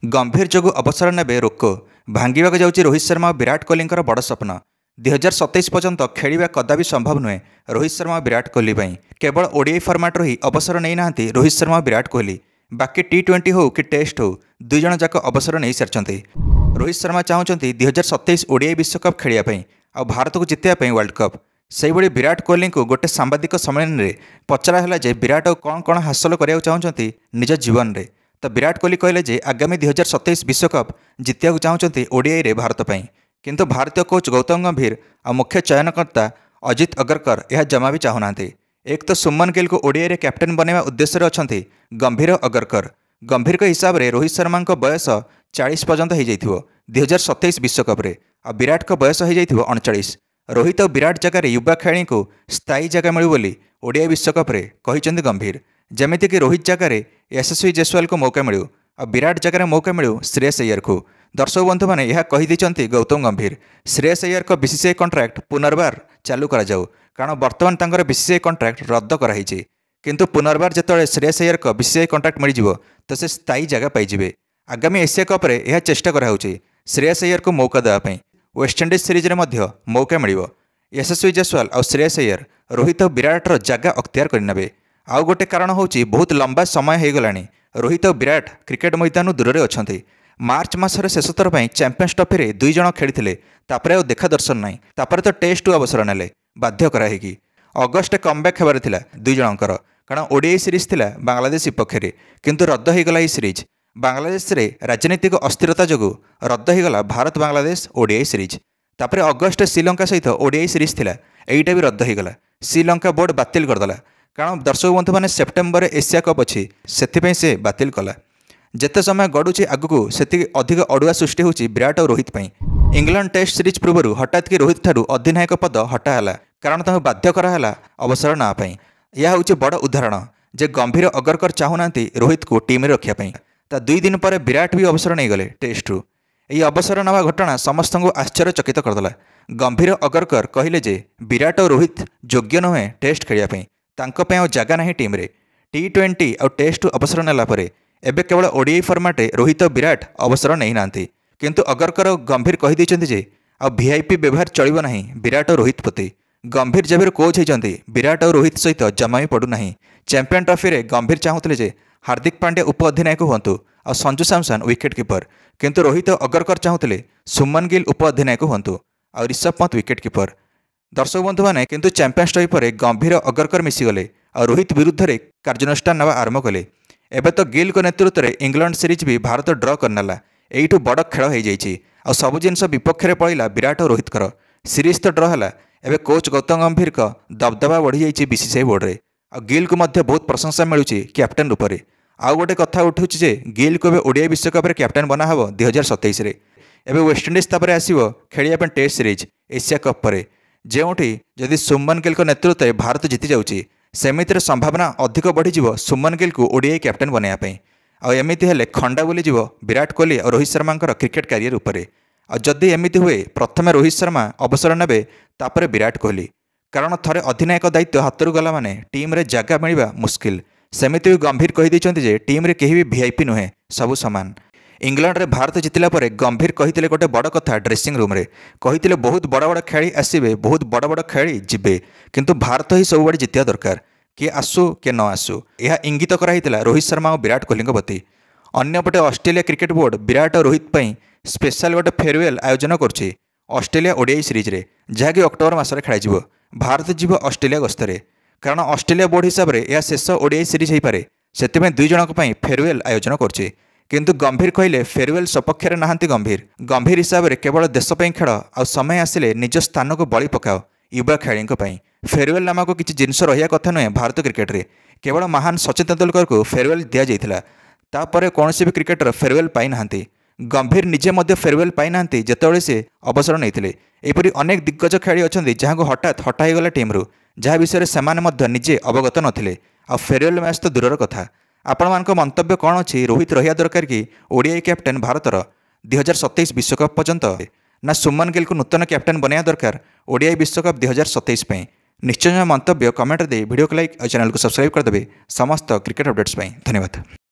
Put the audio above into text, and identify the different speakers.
Speaker 1: गंभीर जोगु अवसर नेबे रोक भांगा जाऊँगी रोहित शर्मा और विराट कोहली बड़ स्वप्न 2027 पर्यंत खेलिबा कदापि संभव नुहे रोहित शर्मा और विराट कोहली केवल ओडीआई फर्माट ही अवसर नहीं ना रोहित शर्मा और विराट कोहली बाकी T20 हो कि टेस्ट हो दुई जन जाक अवसर नहीं सारी। रोहित शर्मा चाहते 2027 ओडीआई विश्वकप खेलियापी आ भारत को जितवाई वर्ल्ड कप से विराट कोहली को गोटे सांबादिक सम्मेलन में पचराला जे विराट कौन कौन हासिल करने चाहते निज जीवन में तो विराट कोहली कहले जे आगामी 2027 विश्वकप जितवाक चाहते ओडीआई रे भारत पर किंतु भारतीय कोच गौतम गंभीर और मुख्य चयनकर्ता अजित अगरकर यह जमा भी चाहूना। एक तो सुमन गिल को ओडीआई रे कैप्टेन बनवा उद्देश्य अच्छा गंभीर अगरकर गंभीर के हिसाब से रोहित शर्मा बयस 40 पर्यंत हो जाइथिबो 2027 विश्वकप रे और विराट का बयस हो जाइथिबो 39। रोहित और विराट जगह युवा खेलाड़ी को स्थायी जगह मिलू बोली ओडीआई विश्वकप रे कहिसेंति गंभीर जमीती कि रोहित जगह यशस्वी जायसवाल को मौका मिलू और विराट जगह मौका मिलू श्रेयस अय्यर को। दर्शक बंधु मैंने यह कहीदे गौतम गंभीर श्रेयस अय्यर को बीसीसीआई कॉन्ट्रैक्ट पुनर्बार चालू करा जाऊ कारण बर्तमान तांकर बीसीसीआई कॉन्ट्रैक्ट रद्द कराई किंतु पुनर्बार जिते श्रेयस अय्यर को बीसीसीआई कॉन्ट्रैक्ट मिल जाव तो से स्थायी जगह पाइबे। आगामी एशिया कप रे यह चेष्टा कराउछि श्रेयस अय्यर को मौका देवाई वेस्टइंडीज सीरीज में मौका मिल यशस्वी जायसवाल और श्रेयस अय्यर रोहित और विराटर जगह अख्तियार करने। आउ गोटे कारण होची बहुत लंबा समय हो गलानी रोहित और विराट क्रिकेट मैदान दूर अच्छा मार्च मसर शेष थर पर चैंपियंस ट्रॉफी रे दुई जन खेली तापर देखा दर्शन ना तापर तो टेस्ट अवसर नेले बाध्य कराई अगस्ट कमबैक होबार थिला दुई जनकर कारण ओडीआई सीरीज थिला बांग्लादेश विपक्ष में किंतु रद्द होगला यह सीरीज बांग्लादेश रे राजनीतिक अस्थिरता जो रद्द होगला भारत बांग्लादेश ओडीआई सीरीज तापर अगस्ट श्रीलंका सहित ओडीआई सीरीज थिला एईटा भी रद्द होगला श्रीलंका बोर्ड बातिल करदेला कारण दर्शक बंधु मैंने सेप्टेम्बर एशिया कप अच्छी से बातिल कला जिते समय गड़ुची आगू से अधिक अड़ुआ सृष्टि होची विराट और रोहित इंग्लैंड टेस्ट सीरीज पूर्व हठात कि रोहित ठारू अधिनायक पद हटाला कारण तांको बाध्य कराला अवसर नापाई। यह हूँ बड़ उदाहरण जे गंभीर अगरकर चाहूना रोहित को टीम रखापी ता 2 दिन पर विराट भी अवसर नहीं गले टेस्ट्रु यही अवसर नवा घटना समस्त को आश्चर्यचकित करदेला। गंभीर अगरकर कहले जे विराट और रोहित योग्य नुहे टेस्ट खेलियापी तांको जगह ना टीम रे T20 और टेस्ट अवसर नेलापर एबे केवल ओडीआई फॉर्मेट रोहित और विराट अवसर नहीं ना किंतु अगरकर गंभीर कहीदे जे आ वीआईपी व्यवहार चलो ना विराट और रोहित प्रति। गंभीर जब कोच होती विराट और रोहित सहित जमा भी पड़ूना चैंपियन ट्रॉफी रे गंभीर चाहूले जे हार्दिक पांड्या उप अधिनायक हूँ और संजू सैमसन विकेट कीपर किंतु रोहित और अगरकर चाहूले सुमन गिल उप अधिनायक हूँ और ऋषभ पंत विकेट कीपर। दर्शक बंधु मैंने किंतु चैंपियंस ट्रॉफी पर गंभीर अगरकर मिसीगले और रोहित विरुद्ध में कार्यानुष्ठान नवा आरंभ कले। एबे तो गिल को नेतृत्व में इंग्लैंड सीरीज भी भारत ड्र करनेला यू बड़ खेल हो जाइए और सब जिन विपक्ष में पड़ा विराट और रोहित सीरीज तो ड्र है। एबे कोच गौतम गंभीर का दबदबा बढ़ी जाइए बीसीसीआई बोर्ड रे और गिल को मध्य बहुत प्रशंसा मिलूँ कैप्टेन रूप में। आउ गोटे कथा उठूँ जे गिल को ओडीआई विश्वकप कैप्टेन बना हम 2027 रे एबे वेस्टइंडीज तापर आसो खेलिया टेस्ट सीरीज एशिया कप पर जोठी जदि सुमन गिल नेतृत्व में भारत जीति जाऊँगी सेमितिर संभावना अधिक बढ़ीज सुमन गिल को ओडीआई कैप्टेन बनवाई आमती हेले खंडा बुलीज विराट कोहली और रोहित शर्मा क्रिकेट कैरियर उपर और जदि एमती हुए प्रथमे रोहित शर्मा अवसर नेबे तापर विराट कोहली कारण थरे अधिनायक दायित्व हाथरू गला माने टीम रे जगह मिलवा मुस्किल। सेमिति भी गंभीर कहीदे जे टीम रे केही भी वीआईपी नुहे सबू सामान। इंग्लैंड रे भारत जितला पर गंभीर कही गोटे बड़ कथा ड्रेसिंग रूम रे कही बहुत बड़ बड़ खेली आसवे बहुत बड़ बड़ खेली जीवे किंतु भारत ही सब बड़े जितिया दरकार किए आसू किए न आसू यह इंगित कराइला रोहित शर्मा और विराट कोहली प्रति। अन्यपटे ऑस्ट्रेलिया क्रिकेट बोर्ड विराट और रोहित पर स्पेशल गोटे फेयरवेल आयोजन कर ऑस्ट्रेलिया ओडीआई सीरीज रे जहाँकि अक्टोबर मासरे खेल भारत जीव ऑस्ट्रेलिया गस्तरे कारण ऑस्ट्रेलिया बोर्ड हिसाब से यह शेष ओडीआई सीरीज हो पारे से 2 जनक फेयरवेल आयोजन कर किंतु गंभीर कहले फेयरवेल सपक्ष में नहांती गंभीर हिसाब से केवल देशपाई खेल आ समय आसिले निज स्थान को बलि पकाओ युवा खेलाड़ी फेयरवेल नामक किसी जिनस रहा कथा नुहे भारत क्रिकेट रे केवल महान सचिन तेंदुलकर को फेयरवेल दि जाइथिला तापर कौन भी क्रिकेटर फेयरवेल पाई नाहांती गंभीर निजे मध्य फेयरवेल पाई नाहांती जेतेबेले से अवसर नहीं एपरी अनेक दिग्गज खेलाड़ी अच्छा जहाँ हठात हटाईगला टीम रु जहाँ विषय से निजे अवगत नथिले आ फेयरवेल मैच तो दूरर कथा। आपण मान मंतव्य कौन अच्छी रोहित रहा दरकार कि ओडीआई कैप्टेन भारतर 2027 विश्वकप पर्यंत ना सुमन गिल को नूतन कैप्टेन बनया दरकार ओडीआई विश्वकप 2027 निश्चय मंतव्य कमेंट दे वीडियो को लाइक और चैनल को सब्सक्राइब करदे समस्त क्रिकेट अपडेट्स। धन्यवाद।